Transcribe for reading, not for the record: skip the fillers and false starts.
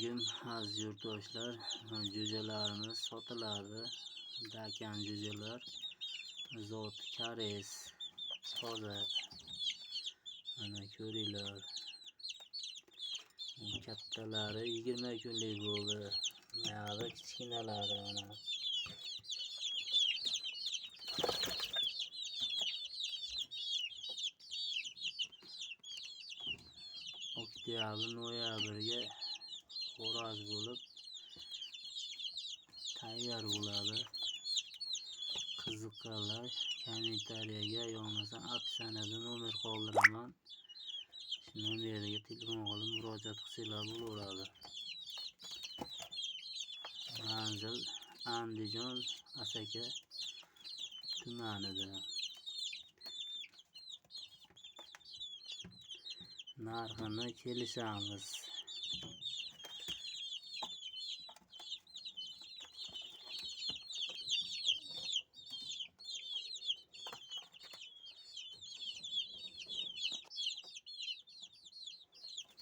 alaykum aziz yurtdoshlar. Jo'jalarimiz sotiladi. Dakan jo'jalar. Zot kares. Toza. Mana ko'ringlar. Kattalari 20 kunlik bo'ldi. Buyog'i kichkinalari mana. Oktyabr, noyabrga xo'roz bo'lib tayyor bo'ladi. Qiziqqanlar kommentariyaga yo'lmasam opsioniyada nomer qoldiraman. Shu nomerga telefon qilib murojaat qilsanglar bo'laveradi. Manzil Andijon Asaka tumanida. Narxini kelishamiz.